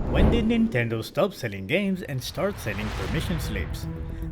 When did Nintendo stop selling games and start selling permission slips?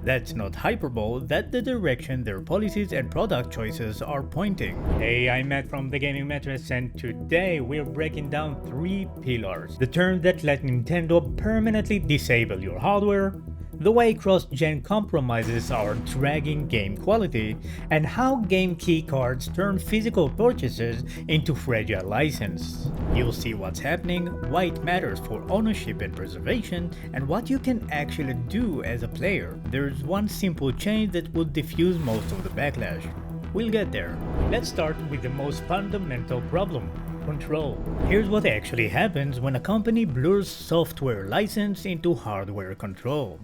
That's not hyperbole, that's the direction their policies and product choices are pointing. Hey, I'm Matt from The Gaming Mattress, and today we're breaking down 3 pillars. The terms that let Nintendo permanently disable your hardware, the way cross-gen compromises are dragging game quality, and how game key cards turn physical purchases into fragile license. You'll see what's happening, why it matters for ownership and preservation, and what you can actually do as a player. There's one simple change that would diffuse most of the backlash. We'll get there. Let's start with the most fundamental problem. Control. Here's what actually happens when a company blurs software license into hardware control.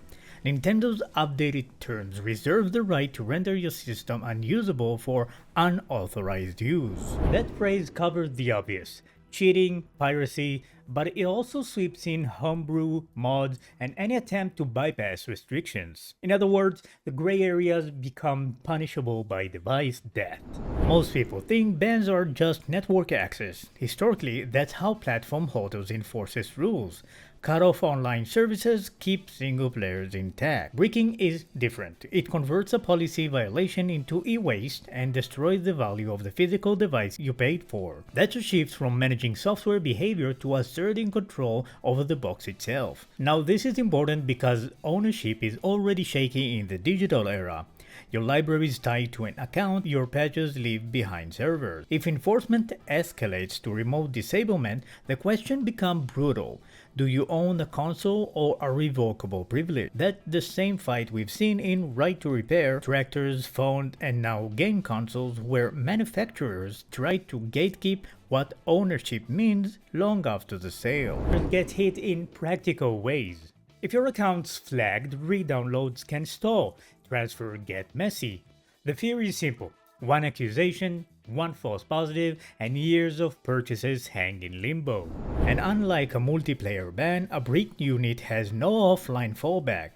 Nintendo's updated terms reserve the right to render your system unusable for unauthorized use. That phrase covers the obvious: cheating, piracy, but it also sweeps in homebrew, mods, and any attempt to bypass restrictions. In other words, the gray areas become punishable by device death. Most people think bans are just network access. Historically, that's how platform holders enforces rules. Cut off online services, keep single players intact. Breaking is different. It converts a policy violation into e-waste and destroys the value of the physical device you paid for. That's a shift from managing software behavior to asserting control over the box itself. Now this is important because ownership is already shaky in the digital era. Your library is tied to an account your patches leave behind servers. If enforcement escalates to remote disablement, the question becomes brutal. Do you own a console or a revocable privilege? That's the same fight we've seen in right to repair, tractors, phones, and now game consoles, where manufacturers try to gatekeep what ownership means long after the sale. Get hit in practical ways. If your account's flagged, re-downloads can stall, transfer get messy. The theory is simple: one accusation, one false positive, and years of purchases hang in limbo. And unlike a multiplayer ban, a brick unit has no offline fallback.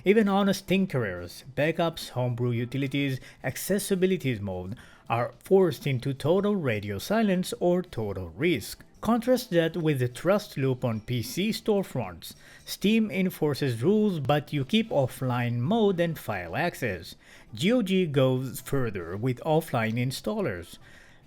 Even honest tinkerers, backups, homebrew utilities, accessibility mode are forced into total radio silence or total risk. Contrast that with the trust loop on PC storefronts. Steam enforces rules, but you keep offline mode and file access. GOG goes further with offline installers.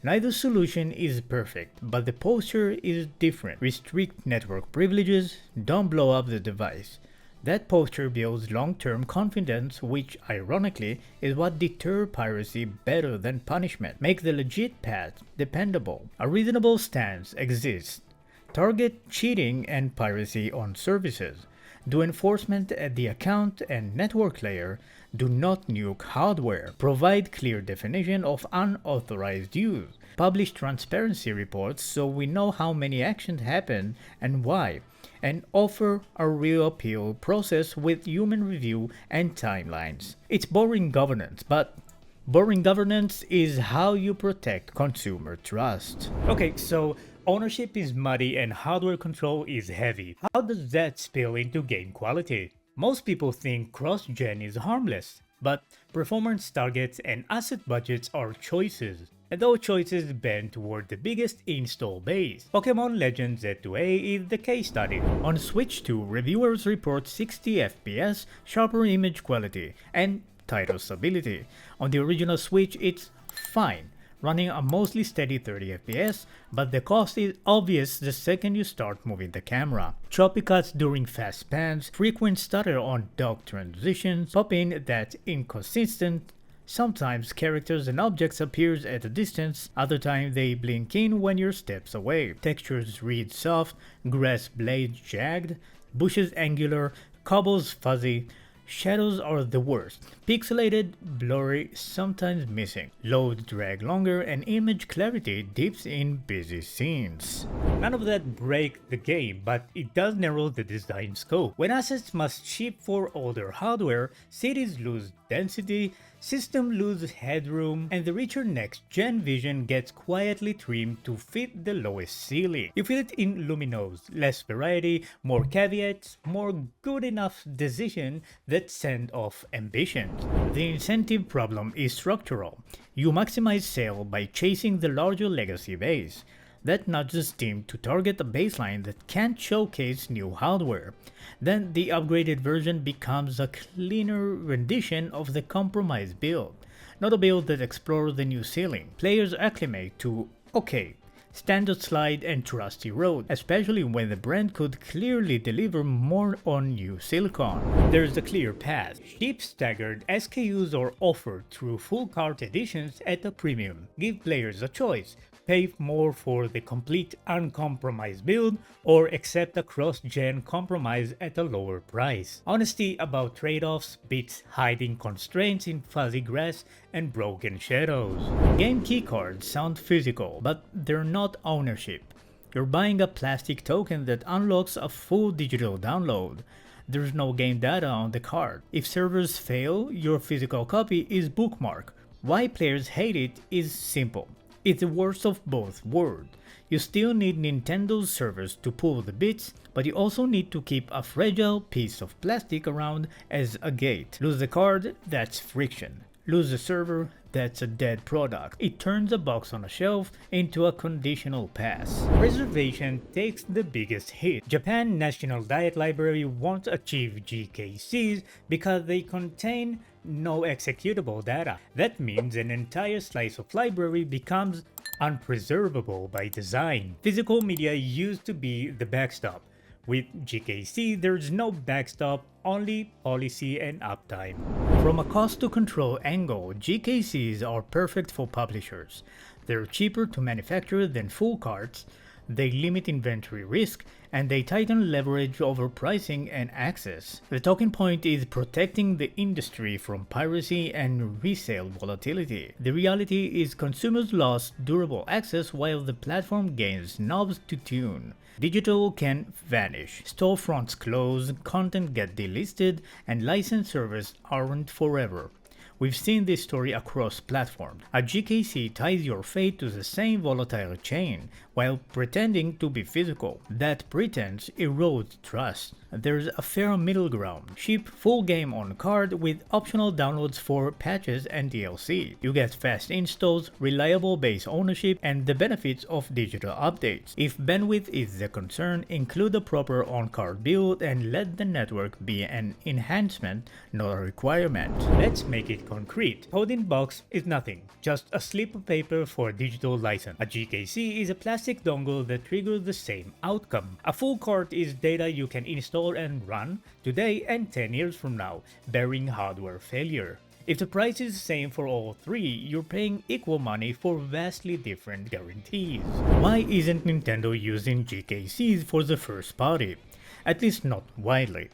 Neither solution is perfect, but the posture is different. Restrict network privileges, don't blow up the device. That posture builds long-term confidence, which, ironically, is what deters piracy better than punishment. Make the legit path dependable. A reasonable stance exists. Target cheating and piracy on services. Do enforcement at the account and network layer. Do not nuke hardware. Provide clear definition of unauthorized use. Publish transparency reports so we know how many actions happen and why. And offer a real appeal process with human review and timelines. It's boring governance, but boring governance is how you protect consumer trust. Okay, so ownership is muddy and hardware control is heavy. How does that spill into game quality? Most people think cross-gen is harmless, but performance targets and asset budgets are choices. And those choices bend toward the biggest install base. Pokémon Legends Z2A is the case study. On Switch 2, reviewers report 60 FPS, sharper image quality, and tighter stability. On the original Switch, it's fine, running a mostly steady 30 FPS, but the cost is obvious the second you start moving the camera. Choppy cuts during fast pans, frequent stutter on dock transitions, pop-in that's inconsistent. Sometimes characters and objects appears at a distance, other times they blink in when you're steps away. Textures read soft, grass blades jagged, bushes angular, cobbles fuzzy. Shadows are the worst. Pixelated, blurry, sometimes missing. Loads drag longer and image clarity dips in busy scenes. None of that breaks the game, but it does narrow the design scope. When assets must ship for older hardware, cities lose density, systems lose headroom, and the richer next-gen vision gets quietly trimmed to fit the lowest ceiling. You feel it in Luminos: less variety, more caveats, more good enough decision that send off ambition. The incentive problem is structural. You maximize sale by chasing the larger legacy base. That nudges Steam to target a baseline that can't showcase new hardware. Then the upgraded version becomes a cleaner rendition of the compromised build, not a build that explores the new ceiling. Players acclimate to, okay, standard slide and trusty road, especially when the brand could clearly deliver more on new silicon. There's a clear path. Cheap staggered SKUs are offered through full cart editions at a premium. Give players a choice. Pay more for the complete uncompromised build or accept a cross-gen compromise at a lower price. Honesty about trade-offs beats hiding constraints in fuzzy grass and broken shadows. Game keycards sound physical, but they're not ownership. You're buying a plastic token that unlocks a full digital download. There's no game data on the card. If servers fail, your physical copy is bookmarked. Why players hate it is simple. It's the worst of both worlds. You still need Nintendo's servers to pull the bits, but you also need to keep a fragile piece of plastic around as a gate. Lose the card, that's friction. Lose the server, that's a dead product. It turns a box on a shelf into a conditional pass. Preservation takes the biggest hit. Japan National Diet Library won't achieve GKCs because they contain no executable data. That means an entire slice of library becomes unpreservable by design. Physical media used to be the backstop. With GKC, there's no backstop, only policy and uptime. From a cost to control angle, GKCs are perfect for publishers. They're cheaper to manufacture than full carts, they limit inventory risk, and they tighten leverage over pricing and access. The talking point is protecting the industry from piracy and resale volatility. The reality is consumers lost durable access while the platform gains knobs to tune. Digital can vanish, storefronts close, content get delisted, and licensed servers aren't forever. We've seen this story across platforms. A GKC ties your fate to the same volatile chain, while pretending to be physical. That pretense erodes trust. There's a fair middle ground. Ship full game on card with optional downloads for patches and DLC. You get fast installs, reliable base ownership, and the benefits of digital updates. If bandwidth is the concern, include a proper on-card build and let the network be an enhancement, not a requirement. Let's make it concrete. Code in box is nothing, just a slip of paper for a digital license. A GKC is a plastic dongle that triggers the same outcome. A full cart is data you can install and run today and 10 years from now, bearing hardware failure. If the price is the same for all three, you're paying equal money for vastly different guarantees. Why isn't Nintendo using GKCs for the first party? At least not widely.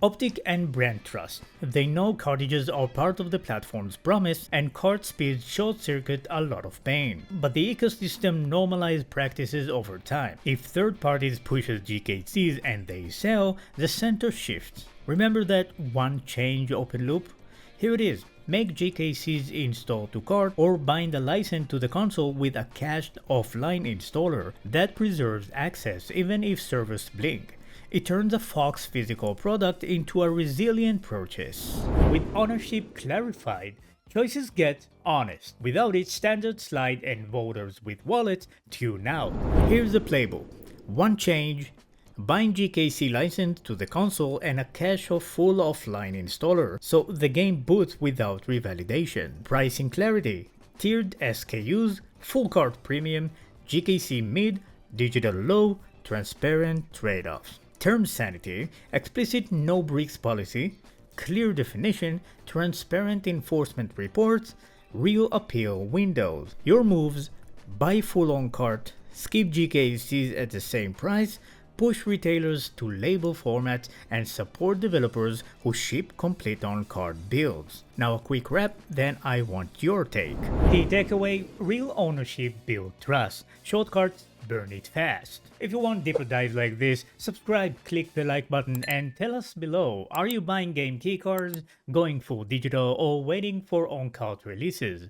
Optic and brand trust. They know cartridges are part of the platform's promise and cart speeds short-circuit a lot of pain. But the ecosystem normalizes practices over time. If third parties pushes GKCs and they sell, the center shifts. Remember that one change open loop? Here it is. Make GKCs install to cart or bind a license to the console with a cached offline installer that preserves access even if servers blink. It turns a Fox physical product into a resilient purchase. With ownership clarified, choices get honest. Without it, standard slide and voters with wallets tune out. Here's the playbook. One change, bind GKC license to the console and a cache of full offline installer so the game boots without revalidation. Pricing clarity, tiered SKUs, full cart premium, GKC mid, digital low, transparent trade-offs. Term sanity, explicit no bricks policy, clear definition, transparent enforcement reports, real appeal windows. Your moves: buy full on cart, skip GKCs at the same price, push retailers to label formats, and support developers who ship complete on cart builds. Now a quick wrap, then I want your take. Key takeaway: real ownership build trust. Shortcuts burn it fast. If you want deeper dives like this, subscribe, click the like button, and tell us below, are you buying game keycards, going full digital, or waiting for on-cart releases?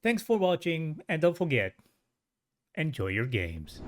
Thanks for watching, and don't forget, enjoy your games.